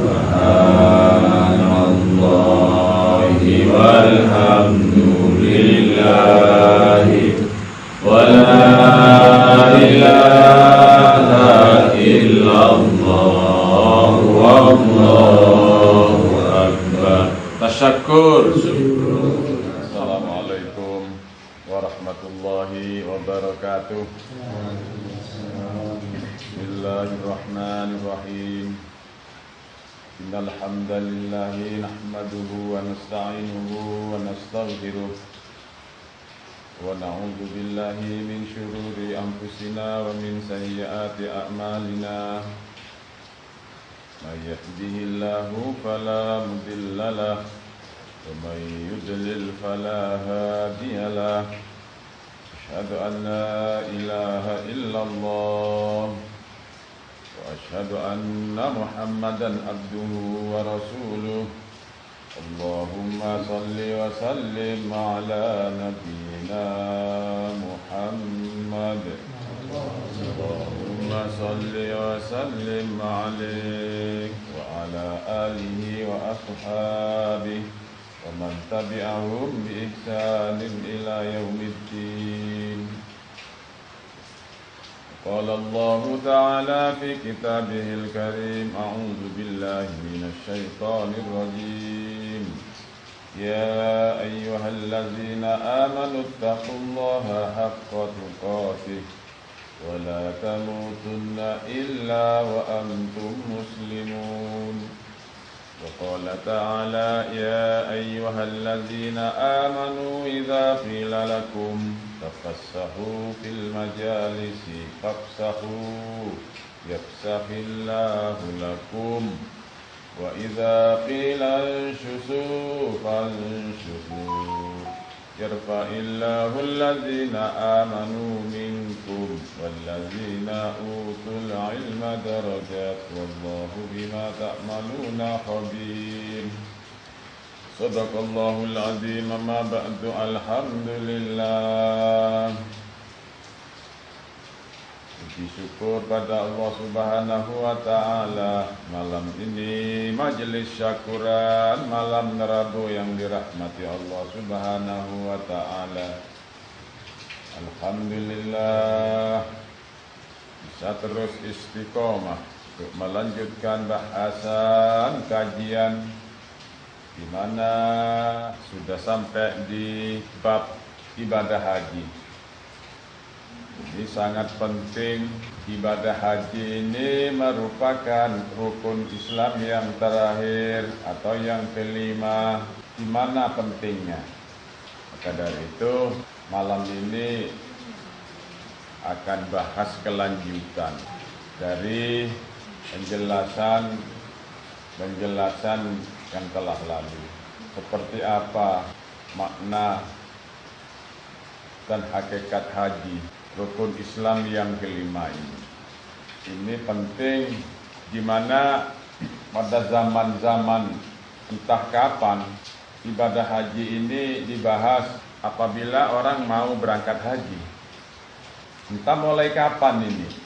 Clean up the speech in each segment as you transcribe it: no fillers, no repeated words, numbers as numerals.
Subhanallahi walhamdulillahi wa la ilaha illallah wallahu akbar. Tasyakkur. Assalamualaikum warahmatullahi wabarakatuh. Bismillahirrahmanirrahim. Innal hamdalillahi nahmaduhu wa nasta'inuhu wa nastaghfiruh wa na'udzu billahi min syururi anfusina wa min sayyiati a'malina. May yahdihillahu fala mudilla lahu wa may yudlil fala hadiya lahu. Asyhadu an la ilaha illallah wa asyhadu anna Muhammadan abduhu wa rasuluh. Allahumma salli wa sallim ala nabiyyina Muhammad. Allahumma salli wa sallim alaihi wa ala alihi wa ashabihi wa man tabi'ahum bi ihsanin ila yaumiddin. Qala Allah ta'ala fi kitabihil karim. A'udzu billahi minasy syaithanir rajim. Ya ayyuhallazina amanu taqullaha haqqa tuqatih wa la tamutunna illa wa antum muslimun. Wa qala ta'ala ya ayyuhallazina amanu idza qila lakum tafassahu fil majalisi fafsahu yafsahillahu lakum wa idza qila anshuzu fanshuzu yarfa'illahu allazina amanu minkum wallazina utul ilma darajat wallahu bima ta'maluna khabir. Sadaqallahul azim. Amma ba'du. Alhamdulillah. Puji syukur pada Allah Subhanahu wa ta'ala. Malam ini majelis syakuran, malam Rabu yang dirahmati Allah Subhanahu wa ta'ala. Alhamdulillah bisa terus istiqomah untuk melanjutkan bahasan kajian di mana sudah sampai di bab ibadah haji. Ini sangat penting. Ibadah haji ini merupakan rukun Islam yang terakhir atau yang kelima. Di mana pentingnya? Maka dari itu malam ini akan bahas kelanjutan dari penjelasan yang telah lalu. Seperti apa makna dan hakikat haji, rukun Islam yang kelima ini. Ini penting di mana pada zaman-zaman entah kapan ibadah haji ini dibahas apabila orang mau berangkat haji. Entah mulai kapan ini.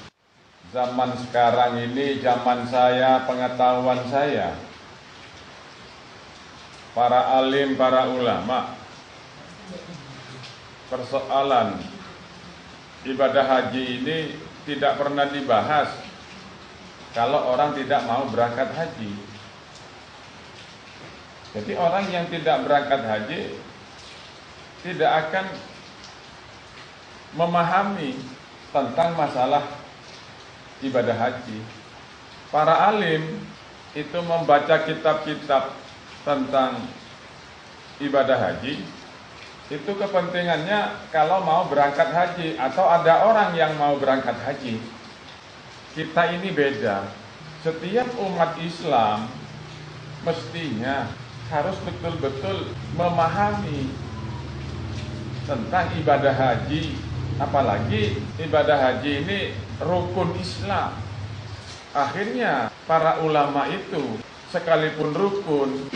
Zaman sekarang ini, zaman saya, pengetahuan saya, para alim, para ulama, persoalan ibadah haji ini tidak pernah dibahas kalau orang tidak mau berangkat haji. Jadi orang yang tidak berangkat haji tidak akan memahami tentang masalah ibadah haji. Para alim itu membaca kitab-kitab tentang ibadah haji, itu kepentingannya kalau mau berangkat haji atau ada orang yang mau berangkat haji. Kita ini beda. Setiap umat Islam mestinya harus betul-betul memahami tentang ibadah haji. Apalagi ibadah haji ini rukun Islam. Akhirnya para ulama itu sekalipun rukun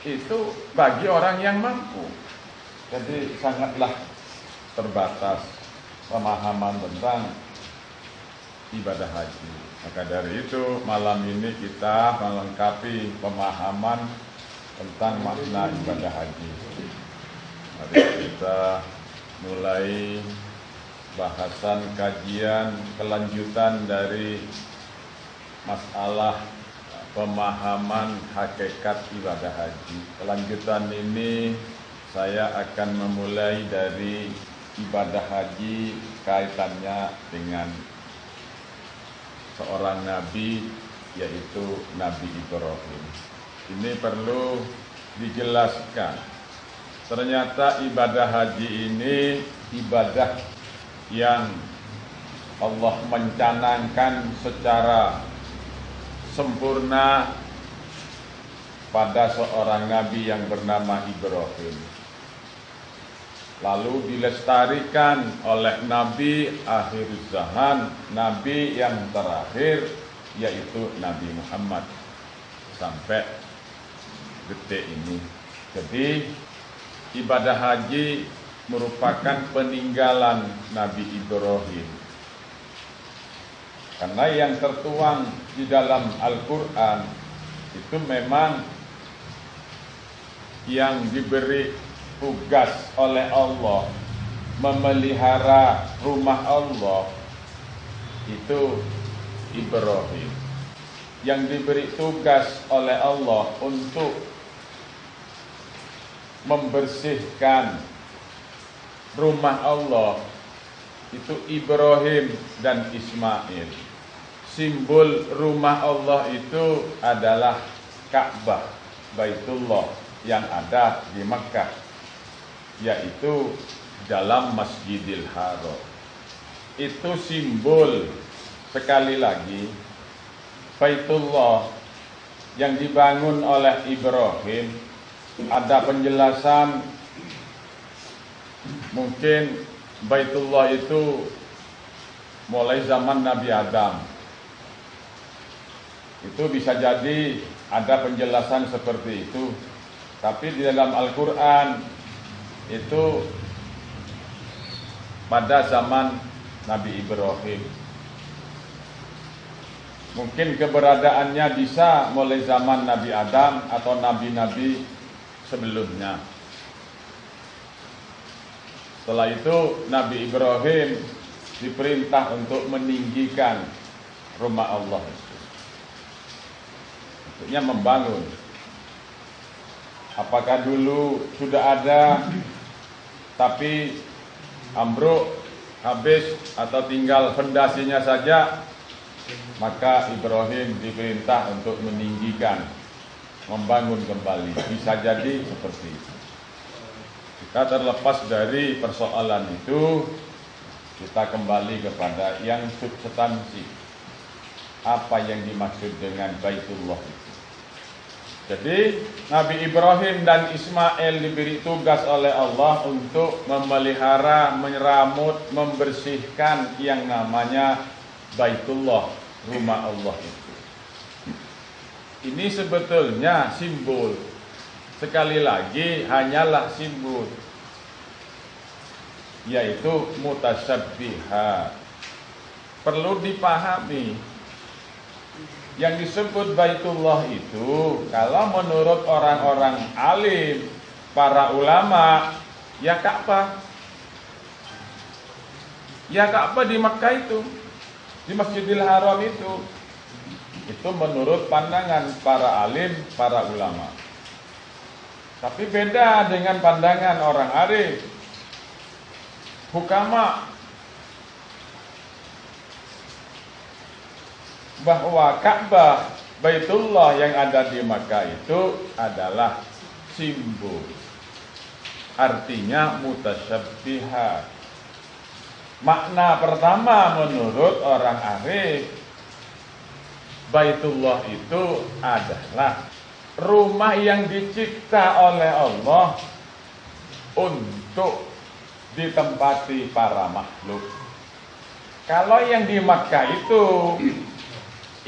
itu bagi orang yang mampu. Jadi sangatlah terbatas pemahaman tentang ibadah haji. Maka dari itu malam ini kita melengkapi pemahaman tentang makna ibadah haji. Mari kita mulai bahasan kajian kelanjutan dari masalah pemahaman hakikat ibadah haji. Kelanjutan ini saya akan memulai dari ibadah haji kaitannya dengan seorang nabi, yaitu Nabi Ibrahim. Ini perlu dijelaskan. Ternyata ibadah haji ini ibadah yang Allah mencanangkan secara sempurna pada seorang nabi yang bernama Ibrahim. Lalu dilestarikan oleh Nabi akhir zaman, Nabi yang terakhir, yaitu Nabi Muhammad sampai detik ini. Jadi ibadah haji merupakan peninggalan Nabi Ibrahim. Karena yang tertuang di dalam Al-Quran itu memang yang diberi tugas oleh Allah memelihara rumah Allah itu Ibrahim. Yang diberi tugas oleh Allah untuk membersihkan rumah Allah itu Ibrahim dan Ismail. Simbol rumah Allah itu adalah Ka'bah, Baitullah yang ada di Makkah, yaitu dalam Masjidil Haram. Itu simbol, sekali lagi, Baitullah yang dibangun oleh Ibrahim. Ada penjelasan mungkin Baitullah itu mulai zaman Nabi Adam. Itu bisa jadi ada penjelasan seperti itu. Tapi di dalam Al-Quran itu pada zaman Nabi Ibrahim. Mungkin keberadaannya bisa mulai zaman Nabi Adam atau nabi-nabi sebelumnya. Setelah itu Nabi Ibrahim diperintah untuk meninggikan rumah Allah itu. Maksudnya membangun. Apakah dulu sudah ada tapi ambruk, habis atau tinggal fondasinya saja, maka Ibrahim diperintah untuk meninggikan, membangun kembali. Bisa jadi seperti itu. Kita terlepas dari persoalan itu, kita kembali kepada yang substansi. Apa yang dimaksud dengan Baitullah itu? Jadi Nabi Ibrahim dan Ismail diberi tugas oleh Allah untuk memelihara, menyerambut, membersihkan yang namanya Baitullah, rumah Allah itu. Ini sebetulnya simbol. Sekali lagi hanyalah simbol, yaitu mutasyabbihat. Perlu dipahami. Yang disebut Baitullah itu, kalau menurut orang-orang alim, para ulama, ya Ka'bah. Ya Ka'bah di Makkah itu, di Masjidil Haram itu. Itu menurut pandangan para alim, para ulama. Tapi beda dengan pandangan orang arif, hukama, bahwa Ka'bah, Baitullah yang ada di Makkah itu adalah simbol. Artinya mutasyabbihat. Makna pertama menurut orang arif, Baitullah itu adalah rumah yang dicipta oleh Allah untuk ditempati para makhluk. Kalau yang di Makkah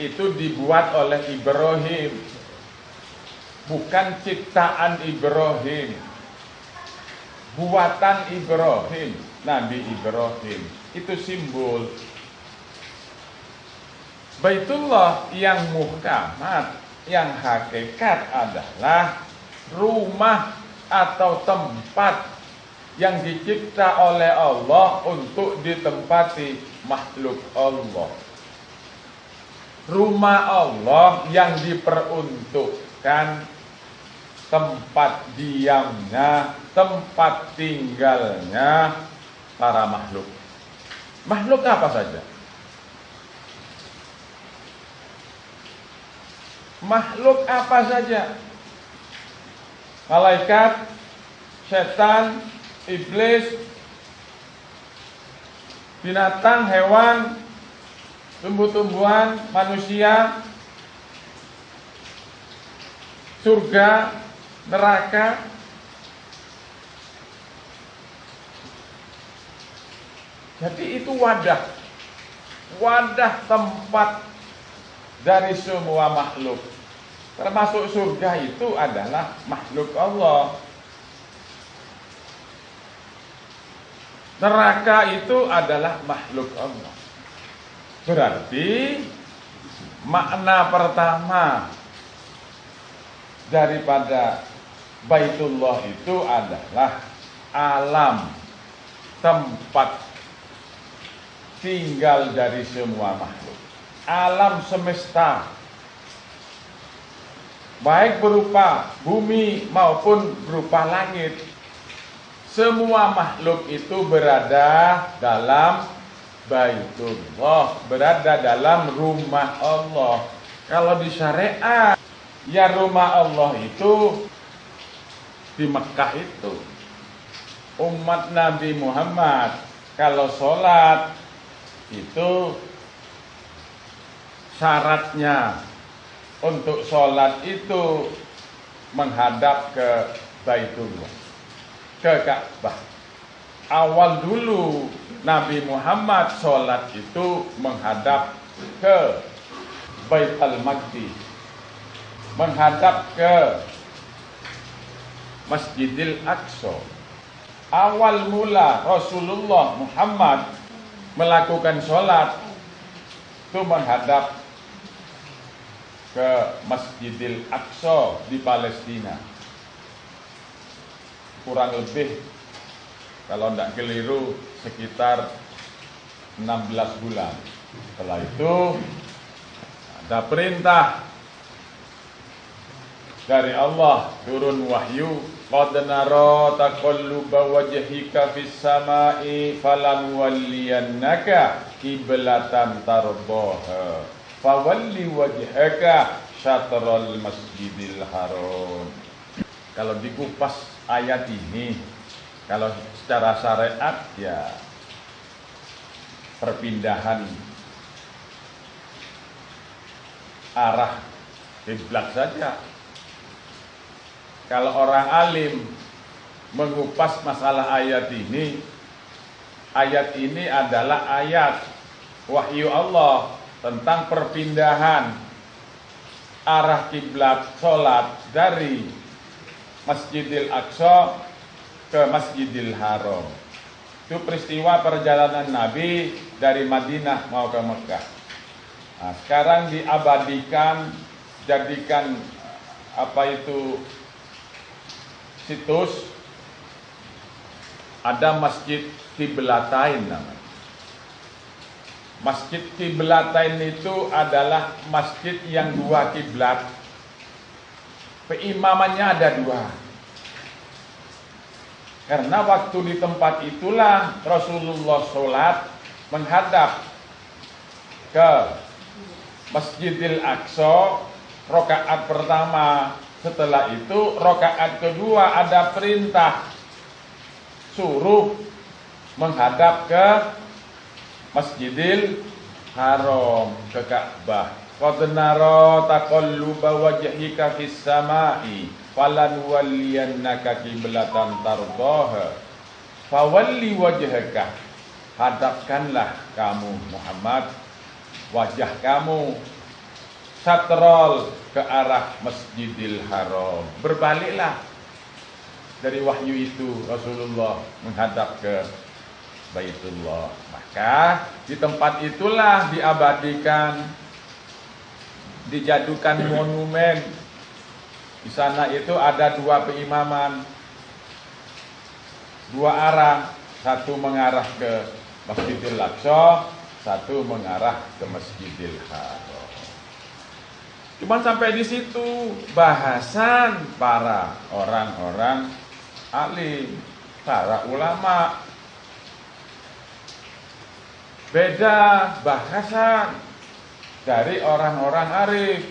itu dibuat oleh Ibrahim, bukan ciptaan Ibrahim, buatan Ibrahim, Nabi Ibrahim. Itu simbol. Baitullah yang muhkamat, yang hakikat adalah rumah atau tempat yang dicipta oleh Allah untuk ditempati makhluk Allah. Rumah Allah yang diperuntukkan tempat diamnya, tempat tinggalnya para makhluk. Makhluk apa saja? Makhluk apa saja? Malaikat, setan, iblis, binatang, hewan, tumbuh-tumbuhan, manusia, surga, neraka. Jadi itu wadah tempat dari semua makhluk. Termasuk surga itu adalah makhluk Allah. Neraka itu adalah makhluk Allah. Berarti makna pertama daripada Baitullah itu adalah alam, tempat tinggal dari semua makhluk. Alam semesta, baik berupa bumi maupun berupa langit, semua makhluk itu berada dalam Baitullah, berada dalam rumah Allah. Kalau di syariat, ya rumah Allah itu di Mekah itu. Umat Nabi Muhammad kalau sholat itu syaratnya untuk sholat itu menghadap ke Baitullah, ke Ka'bah. Awal dulu Nabi Muhammad sholat itu menghadap ke Baitul Maqdis, menghadap ke Masjidil Aqsa. Awal mula Rasulullah Muhammad melakukan sholat itu menghadap ke Masjidil Aqsa di Palestina. Kurang lebih kalau tidak keliru sekitar 16 bulan. Setelah itu ada perintah dari Allah, turun wahyu, qad nara taqalluba wajhika fis samai falanwalliyannaka qiblatan tardaha fawalli wajhaka syatral masjidil haram. Kalau dikupas ayat ini, kalau secara syariat ya perpindahan arah kiblat saja. Kalau orang alim mengupas masalah ayat ini adalah ayat wahyu Allah tentang perpindahan arah kiblat sholat dari Masjidil Aqsa ke Masjidil Haram. Itu peristiwa perjalanan Nabi dari Madinah mau ke Mekah. Nah, sekarang diabadikan, jadikan situs, ada Masjid Qiblatain namanya. Masjid Qiblatain itu adalah masjid yang dua kiblat. Peimamannya ada dua. Karena waktu di tempat itulah Rasulullah sholat menghadap ke Masjidil Aqsa rakaat pertama. Setelah itu rakaat kedua ada perintah suruh menghadap ke Masjidil Haram, ke Ka'bah. Qad nara taqalluba wajhika fis samai falanwalliyannaka qiblatan tardaha fawalli wajhaka, hadapkanlah kamu Muhammad wajah kamu satrol ke arah Masjidil Haram. Berbaliklah dari wahyu itu, Rasulullah menghadap ke Baitullah. Maka di tempat itulah diabadikan dijadukan monumen. Di sana itu ada 2 peimaman, 2 arah, satu mengarah ke Masjidil Aqsa, satu mengarah ke Masjidil Haram. Cuman sampai di situ bahasan para orang-orang alim, para ulama. Beda bahasan dari orang-orang arif.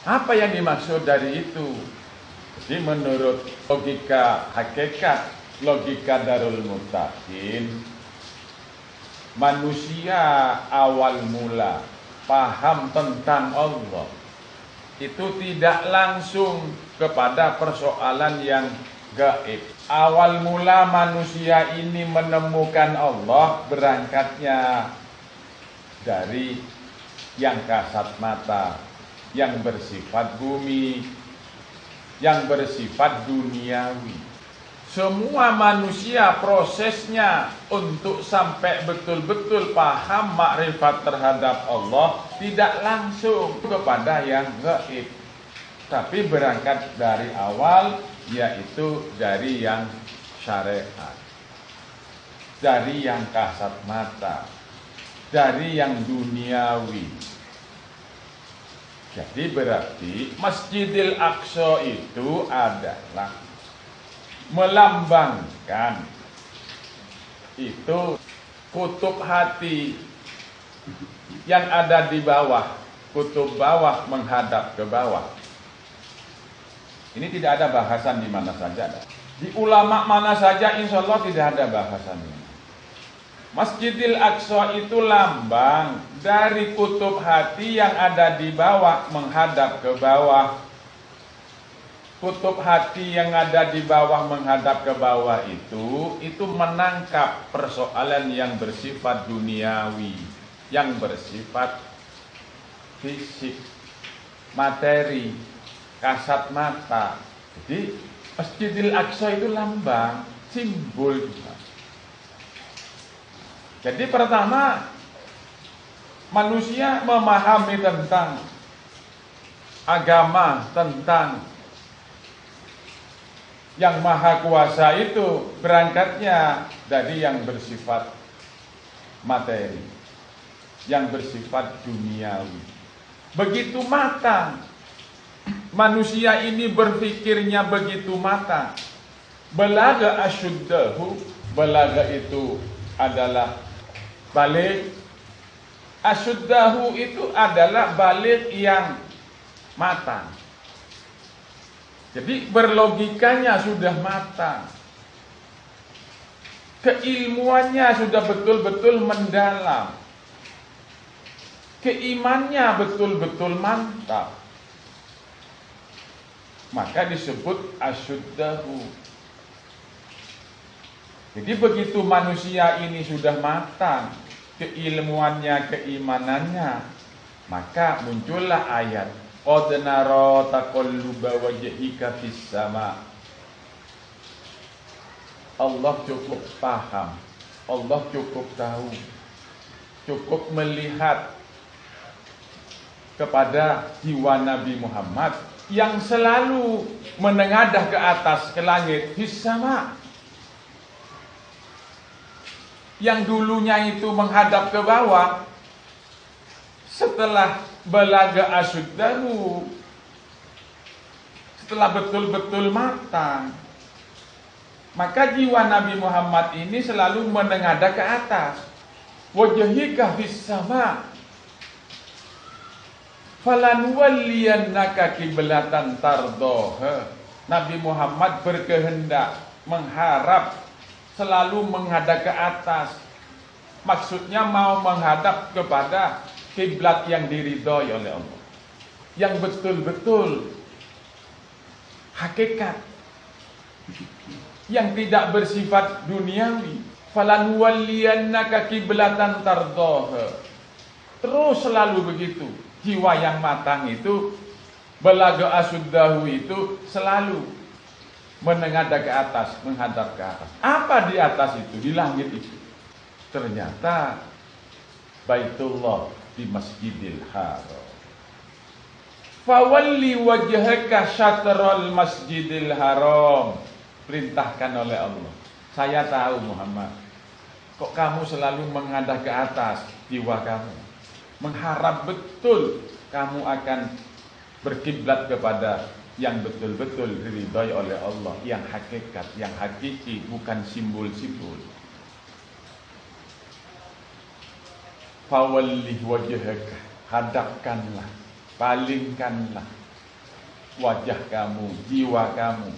Apa yang dimaksud dari itu? Jadi menurut logika hakikat, logika Darul Muttaqin, manusia awal mula paham tentang Allah itu tidak langsung kepada persoalan yang gaib. Awal mula manusia ini menemukan Allah berangkatnya dari yang kasat mata, yang bersifat bumi, yang bersifat duniawi. Semua manusia prosesnya untuk sampai betul-betul paham makrifat terhadap Allah tidak langsung kepada yang gaib, tapi berangkat dari awal, yaitu dari yang syariat, dari yang kasat mata, dari yang duniawi. Jadi berarti Masjidil Aqsa itu adalah melambangkan itu kutub hati yang ada di bawah, kutub bawah menghadap ke bawah. Ini tidak ada bahasan di mana saja. Di ulama mana saja insya Allah tidak ada bahasannya. Masjidil Aqsa itu lambang dari kutub hati yang ada di bawah menghadap ke bawah. Kutub hati yang ada di bawah menghadap ke bawah itu menangkap persoalan yang bersifat duniawi, yang bersifat fisik, materi, kasat mata. Jadi Masjidil Aqsa itu lambang, simbol juga. Jadi pertama, manusia memahami tentang agama, tentang yang maha kuasa itu berangkatnya dari yang bersifat materi, yang bersifat duniawi. Begitu matang manusia ini berpikirnya, begitu matang. Balaga asyuddahu, balaga itu adalah balik. Asyuddahu itu adalah balik yang matang. Jadi berlogikanya sudah matang, keilmuannya sudah betul-betul mendalam, keimannya betul-betul mantap, maka disebut asyuddahu. Jadi begitu manusia ini sudah matang, keilmuannya, keimanannya, maka muncullah ayat qad nara taqalluba wajhika fis sama. Allah cukup paham, Allah cukup tahu, cukup melihat kepada jiwa Nabi Muhammad yang selalu menengadah ke atas, ke langit, fis sama. Yang dulunya itu menghadap ke bawah, setelah balaga asyuddahu, setelah betul-betul matang, maka jiwa Nabi Muhammad ini selalu menengadah ke atas. Wajhika fis sama, falanuwalliyannaka qiblatan tardoha. Nabi Muhammad berkehendak, mengharap selalu menghadap ke atas. Maksudnya mau menghadap kepada kiblat yang diridhoi oleh Allah, yang betul-betul hakikat, yang tidak bersifat duniawi. Falanuwalliyannaka qiblatan tardoha. Terus selalu begitu. Jiwa yang matang itu, balaga asyuddahu itu selalu menengadah ke atas, menghadap ke atas. Apa di atas itu? Di langit itu. Ternyata Baitullah, di Masjidil Haram. Fawalli wajhaka syatrul Masjidil Haram, perintahkan oleh Allah. Saya tahu Muhammad, kok kamu selalu menghadap ke atas jiwa kamu, mengharap betul kamu akan berkiblat kepada yang betul-betul diridhai oleh Allah, yang hakikat, yang hakiki, bukan simbol-simbol. Fawalli wajhaka, hadapkanlah, palingkanlah wajah kamu, jiwa kamu,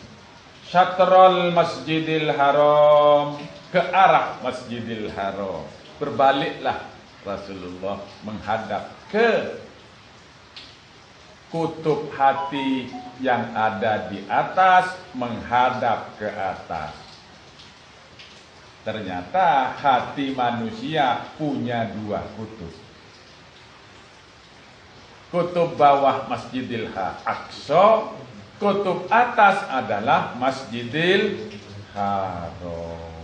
syatrul Masjidil Haram, ke arah Masjidil Haram. Berbaliklah Rasulullah menghadap ke kutub hati yang ada di atas, menghadap ke atas. Ternyata hati manusia punya dua kutub. Kutub bawah Masjidil Aqsa, kutub atas adalah Masjidil Haram.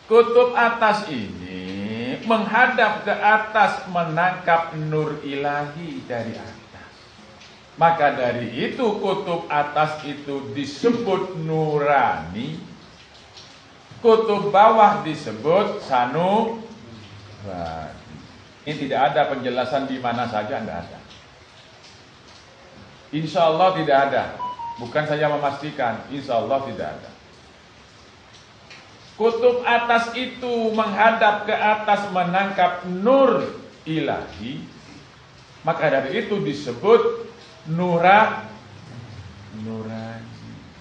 Kutub atas ini menghadap ke atas, menangkap nur ilahi dari atas. Maka dari itu kutub atas itu disebut nurani, kutub bawah disebut sanubari. Ini tidak ada penjelasan di mana saja, tidak ada. Insya Allah tidak ada. Bukan saya memastikan, insya Allah tidak ada. Kutub atas itu menghadap ke atas, menangkap nur ilahi. Maka dari itu disebut nurani.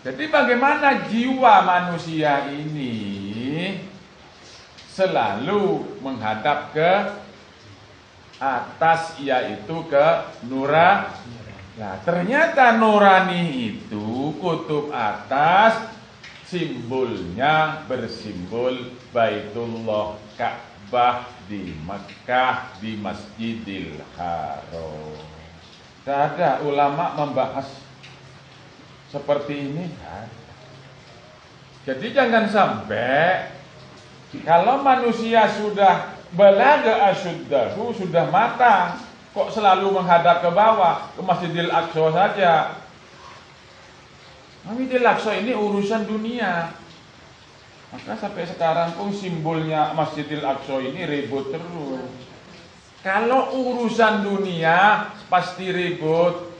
Jadi bagaimana jiwa manusia ini selalu menghadap ke atas, yaitu ke nurani. Nah, ternyata nurani itu kutub atas, simbolnya bersimbol Baitullah, Ka'bah di Mekah, di Masjidil Haram. Tidak ada ulama membahas seperti ini. Jadi jangan sampai kalau manusia sudah balagha asyuddahu, sudah matang, kok selalu menghadap ke bawah, ke Masjidil Aqsa saja. Masjidil Aqsa ini urusan dunia. Maka sampai sekarang pun simbolnya Masjidil Aqsa ini ribut terus. Kalau urusan dunia pasti ribut.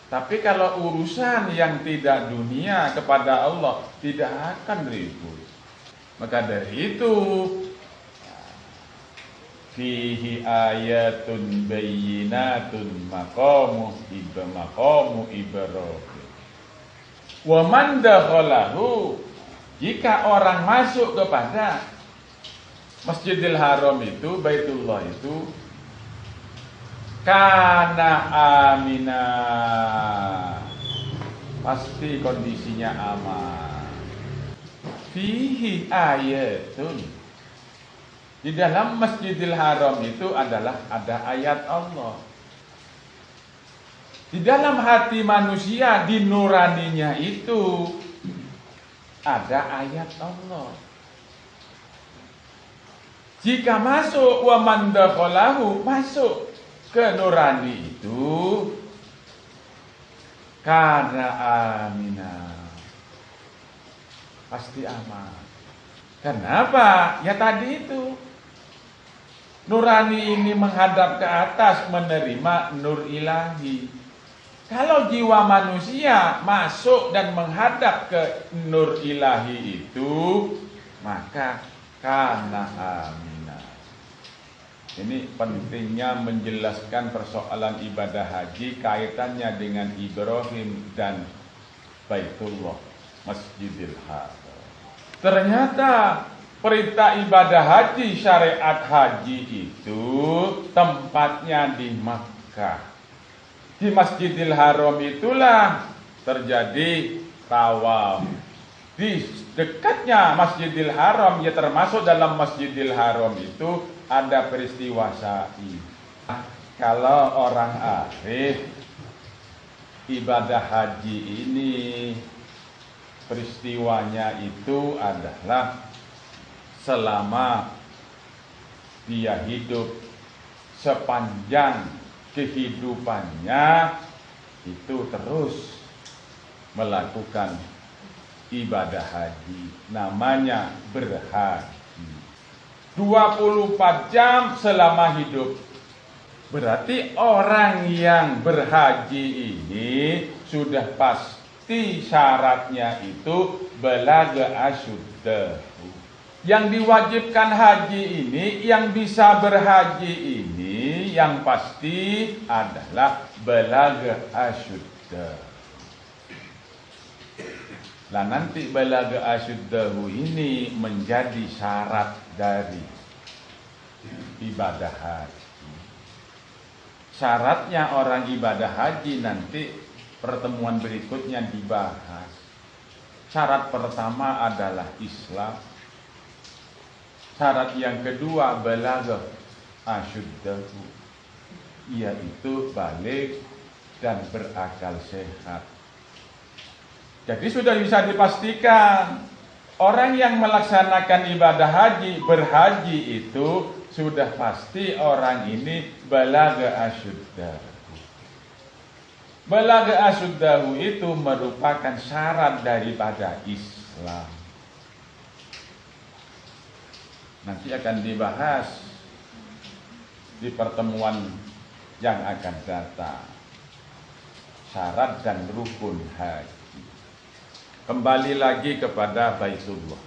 Tapi kalau urusan yang tidak dunia kepada Allah tidak akan ribut. Maka dari itu fihi ayatun bayyinatun maqamu Ibrahim. Wa man dakhalahu, jika orang masuk kepada Masjidil Haram itu, Baitullah itu, kana amina, pasti kondisinya aman. Fihi ayatun, di dalam Masjidil Haram itu adalah ada ayat Allah. Di dalam hati manusia, di nuraninya itu ada ayat Allah. Jika masuk wa man dakhalahu, masuk ke nurani itu, kana amina, pasti aman. Kenapa? Ya tadi itu, nurani ini menghadap ke atas, menerima nur ilahi. Kalau jiwa manusia masuk dan menghadap ke nur ilahi itu, maka kana amina. Ini pentingnya menjelaskan persoalan ibadah haji, kaitannya dengan Ibrahim dan Baitullah, Masjidil Haram. Ternyata perintah ibadah haji, syariat haji itu tempatnya di Makkah. Di Masjidil Haram itulah terjadi tawaf. Di dekatnya Masjidil Haram, ya termasuk dalam Masjidil Haram itu ada peristiwa sa'i. Kalau orang arif, ibadah haji ini peristiwanya itu adalah selama dia hidup sepanjang kehidupannya itu terus melakukan ibadah haji, namanya berhaji 24 jam selama hidup. Berarti orang yang berhaji ini sudah pasti syaratnya itu balagha asyuddah. Yang diwajibkan haji ini, yang bisa berhaji ini, yang pasti adalah balagha asyuddah. Nah nanti balagha asyuddahu ini menjadi syarat dari ibadah haji. Syaratnya orang ibadah haji nanti pertemuan berikutnya dibahas. Syarat pertama adalah Islam. Syarat yang kedua balagha asyuddahu, yaitu balik dan berakal sehat. Jadi sudah bisa dipastikan orang yang melaksanakan ibadah haji, berhaji itu sudah pasti orang ini balagha asyuddahu. Balagha asyuddahu itu merupakan syarat daripada Islam. Nanti akan dibahas di pertemuan yang akan datang. Syarat dan rukun haji. Kembali lagi kepada Baitullah.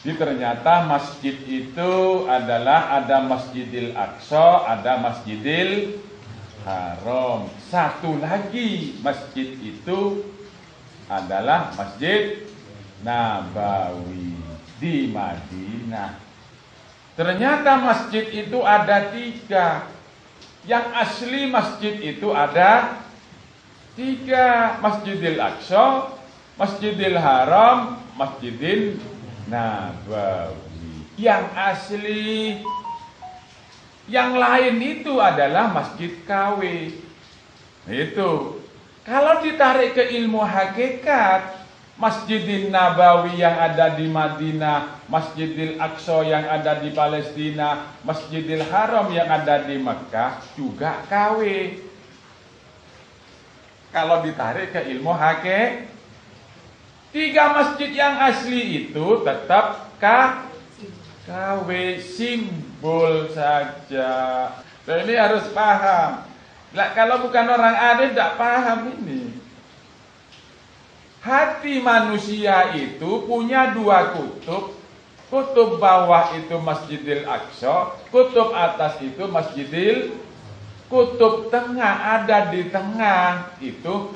Jadi ternyata masjid itu adalah ada Masjidil Aqsa, ada Masjidil Haram. Satu lagi masjid itu adalah Masjid Nabawi di Madinah. Ternyata masjid itu ada 3. Yang asli masjid itu ada 3. Masjidil Aqsa, Masjidil Haram, Masjidil Nabawi. Yang asli. Yang lain itu adalah Masjid KW. Itu. Kalau ditarik ke ilmu hakikat, Masjidil Nabawi yang ada di Madinah, Masjidil Aqsa yang ada di Palestina, Masjidil Haram yang ada di Mekah juga KW. Kalau ditarik ke ilmu hakikat, 3 masjid yang asli itu tetap KW, simbol saja. Nah, ini harus paham. Nah, kalau bukan orang alim tidak paham ini. Hati manusia itu punya 2 kutub. Kutub bawah itu Masjidil Aqsa, kutub atas itu Masjidil. Kutub tengah ada di tengah itu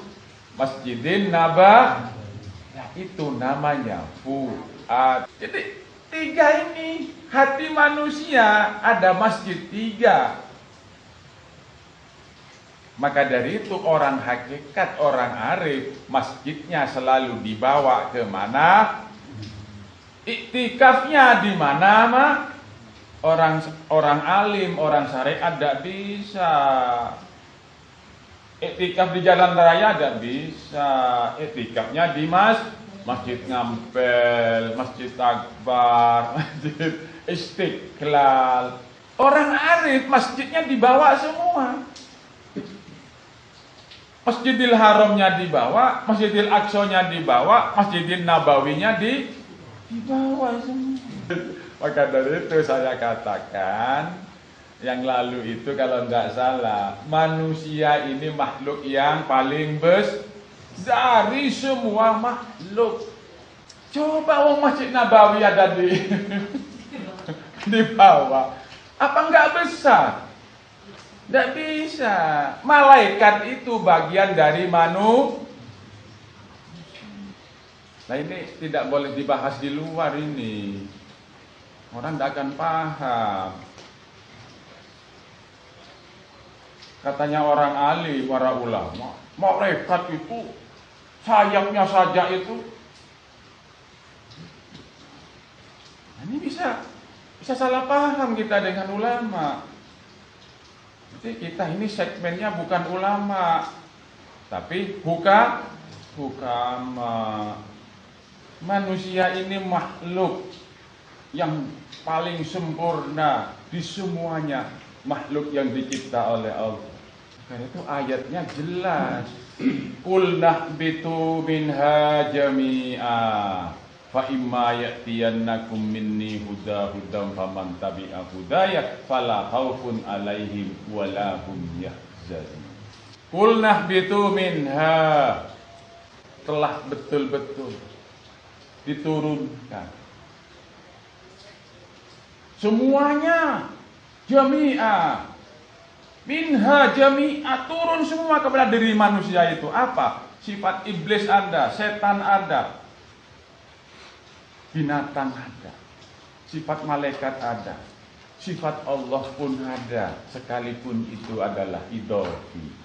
Masjidil Nabawi. Nah, itu namanya fuad. Jadi 3 ini hati manusia ada masjid 3. Maka dari itu orang hakikat, orang arif, masjidnya selalu dibawa ke mana? Iktikafnya di mana, mah? Orang alim, orang syariat tidak bisa. Iktikaf di jalan raya tidak bisa. Iktikafnya di Masjid Ngampel, Masjid Akbar, Masjid Istiqlal. Orang arif masjidnya dibawa semua. Masjidil Haramnya dibawa, Masjidil Aqsa-nya dibawa, Masjidil Nabawinya dibawa semua. Maka dari itu saya katakan yang lalu itu kalau tidak salah, manusia ini makhluk yang paling besar dari semua makhluk. Coba Masjid Nabawi ada di bawah, apa enggak besar? Tidak bisa. Malaikat itu bagian dari manusia. Nah ini tidak boleh dibahas di luar ini. Orang tidak akan paham. Katanya orang alim, para ulama, malaikat itu sayapnya saja itu. Nah, ini bisa salah paham kita dengan ulama. Jadi kita ini segmennya bukan ulama, tapi hukama. Manusia ini makhluk yang paling sempurna di semuanya makhluk yang dicipta oleh Allah. Karena itu ayatnya jelas. Qul nahbitu minha jami'a fa imma ya'tiyannakum minni hudan faman tabi'a hudaya fala khaufun 'alaihim wala hum yahzanun. Qul nahbitu minha, telah betul-betul diturunkan semuanya, jami'a, minha jami'a, turun semua kepada diri manusia itu. Apa? Sifat iblis ada, setan ada, binatang ada, sifat malaikat ada, sifat Allah pun ada, sekalipun itu adalah idhofi.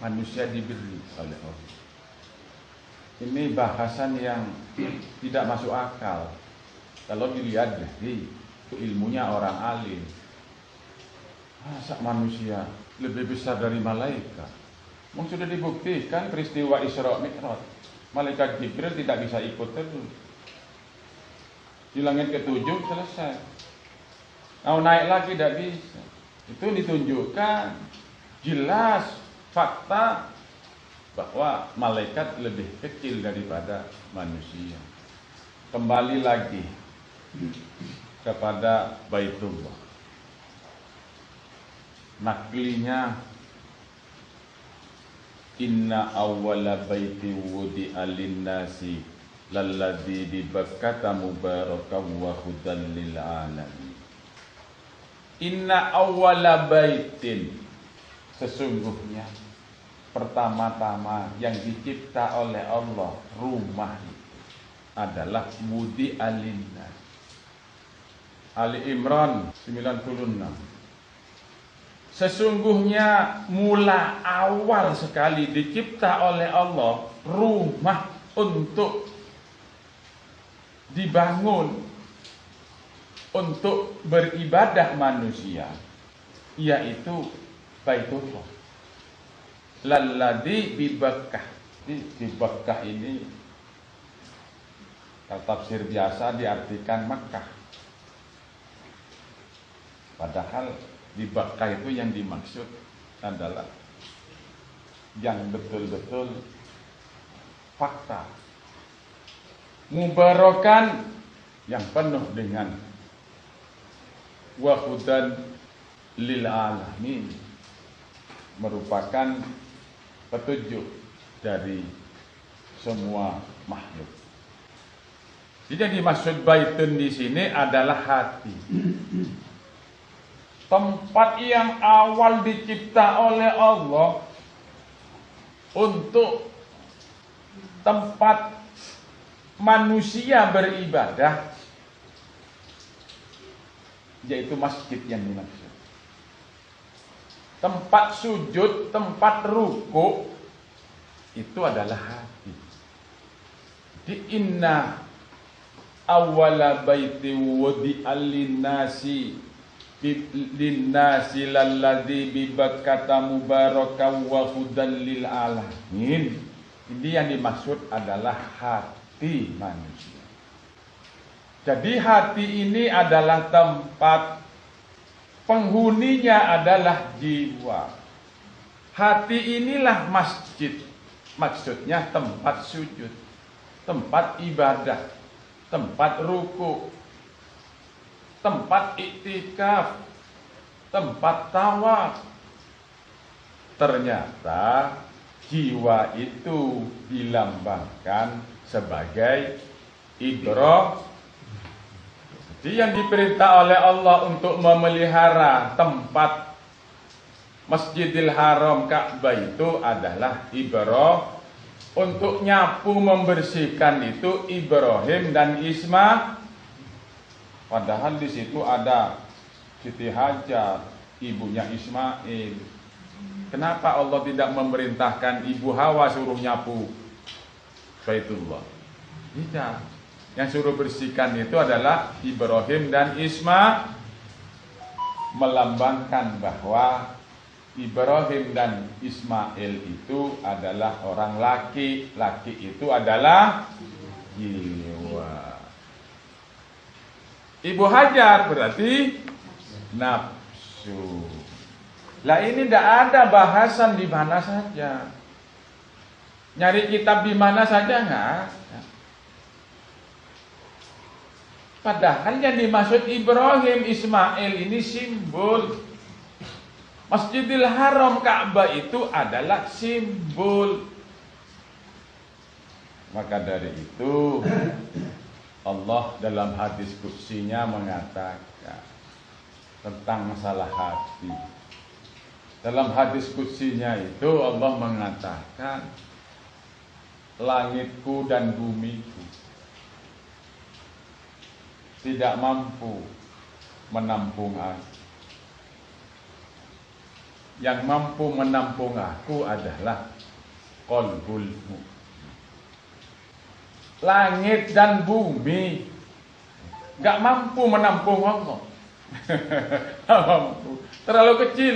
Manusia diberi oleh Allah. Ini bahasan yang tidak masuk akal kalau dilihat dari ilmunya orang alim. Masa manusia lebih besar dari malaikat? Sudah dibuktikan peristiwa Isra Mi'raj. Malaikat Jibril tidak bisa ikut terus. Di langit ke-7 selesai. Mau naik lagi tidak bisa. Itu ditunjukkan jelas fakta bahwa malaikat lebih kecil daripada manusia. Kembali lagi kepada Baitullah. Naklinya, inna awwala baiti wudi'a lin-nasi lalladzi bi Bakkata mubarakan wa hudan lil alamin. Inna awwala baitin, sesungguhnya pertama-tama yang dicipta oleh Allah, rumah adalah wudi'a lin-nas. Ali Imran 96. Sesungguhnya mula awal sekali dicipta oleh Allah rumah untuk dibangun untuk beribadah manusia, yaitu Baitullah. Lalladzi bi Bakkah. Di Bakkah ini kalau tafsir biasa diartikan Makkah. Padahal di Bakkah itu yang dimaksud adalah yang betul-betul fakta. Mubarakan, yang penuh dengan wa hudan lil alamin, merupakan petunjuk dari semua makhluk. Jadi yang dimaksud baitun di sini adalah hati. Tempat yang awal dicipta oleh Allah untuk tempat manusia beribadah, yaitu masjid yang dimaksud. Tempat sujud, tempat ruku, itu adalah hati. Di inna awwala baiti wudi'a lin-nasi linnasi lalladzi bi Bakkata mubarakan wa hudan lil alamin. Ini yang dimaksud adalah hati manusia. Jadi hati ini adalah tempat, penghuninya adalah jiwa. Hati inilah masjid. Maksudnya tempat sujud, tempat ibadah, tempat ruku, tempat iktikaf, tempat tawaf. Ternyata jiwa itu dilambangkan sebagai Ibrahim. Jadi yang diperintah oleh Allah untuk memelihara tempat Masjidil Haram Ka'bah itu adalah Ibrahim. Untuk nyapu membersihkan itu Ibrahim dan Ismail. Padahal di situ ada Siti Hajar, ibunya Ismail. Kenapa Allah tidak memerintahkan ibu Hawa suruh nyapu Baitullah? Tidak. Yang suruh bersihkan itu adalah Ibrahim dan Ismail, melambangkan bahwa Ibrahim dan Ismail itu adalah orang laki. Laki itu adalah jiwa. Ibu Hajar berarti nafsu. Lah ini tidak ada bahasan di mana saja. Nyari kitab di mana saja nggak ada. Padahal yang dimaksud Ibrahim Ismail ini simbol. Masjidil Haram Ka'bah itu adalah simbol. Maka dari itu Allah dalam hadis qudsinya mengatakan tentang masalah hati. Dalam hadis qudsinya itu Allah mengatakan langitku dan bumiku tidak mampu menampung aku. Yang mampu menampung aku adalah qalbul mu'min. Langit dan bumi gak mampu menampung Allah. Gak mampu. Terlalu kecil.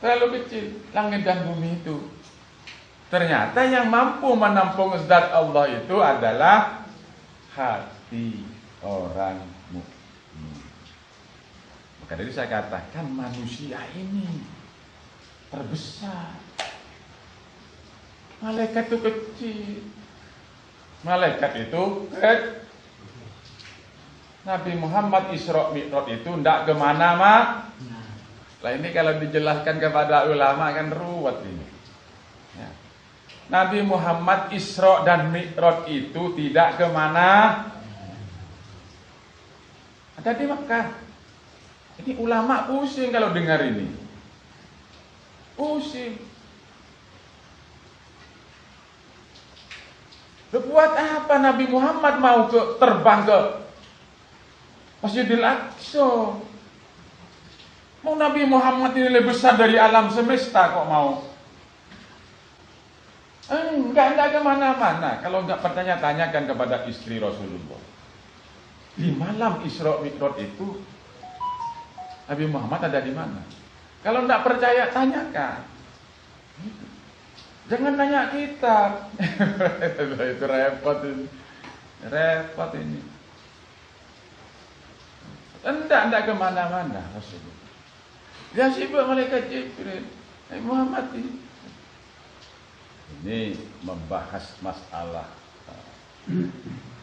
Terlalu kecil langit dan bumi itu. Ternyata yang mampu menampung zat Allah itu adalah hati orang mukmin. Maka dari saya katakan manusia ini terbesar. Malaikat itu kecil. Malaikat itu Nabi Muhammad Isra Mi'raj itu ndak kemana-mana. Lah ini kalau dijelaskan kepada ulama kan ruwet ini. Ya. Nabi Muhammad Isra dan Mi'raj itu tidak kemana. Ada di Mekah. Ini ulama pusing kalau dengar ini. Pusing. Buat apa Nabi Muhammad mau terbang ke Masjidil Aqsa? Mau Nabi Muhammad ini lebih besar dari alam semesta kok mau? Enggak kemana-mana. Kalau enggak pertanyaan tanyakan kepada istri Rasulullah. Di malam Isra Mi'raj itu Nabi Muhammad ada di mana? Kalau enggak percaya tanyakan. Jangan tanya kitab. Itu repot ini. Repot ini. Enggak kemana-mana Rasulullah. Dia sibuk malaikat Jibril. Muhammad ini. Ini membahas masalah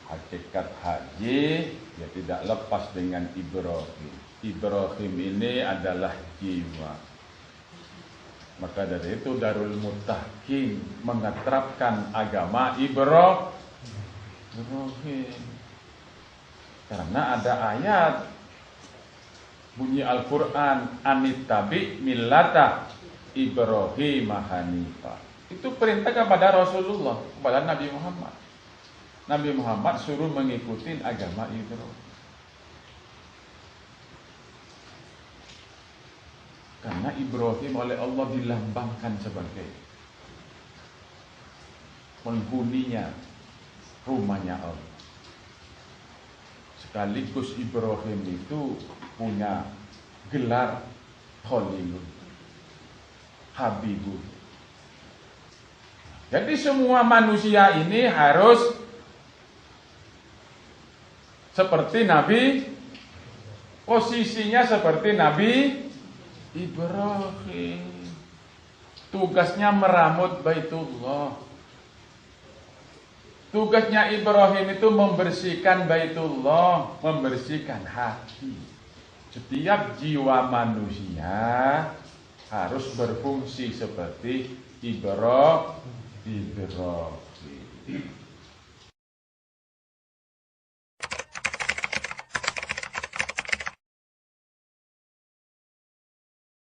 hakikat haji. Ya tidak lepas dengan Ibrahim. Ibrahim ini adalah jiwa. Maka dari itu Darul Mutakin mengeterapkan agama Ibrahim. Karena ada ayat bunyi Al-Quran anittabi millata Ibrahim Hanifa. Itu perintah kepada Rasulullah, kepada Nabi Muhammad. Nabi Muhammad suruh mengikuti agama Ibrahim. Karena Ibrahim oleh Allah dilambangkan sebagai penghuninya rumahnya Allah. Sekaligus Ibrahim itu punya gelar Khalilun, Habibun. Jadi semua manusia ini harus seperti Nabi, posisinya seperti Nabi Ibrahim. Tugasnya meramut Baitullah. Tugasnya Ibrahim itu membersihkan Baitullah, membersihkan hati. Setiap jiwa manusia harus berfungsi seperti Ibrahim.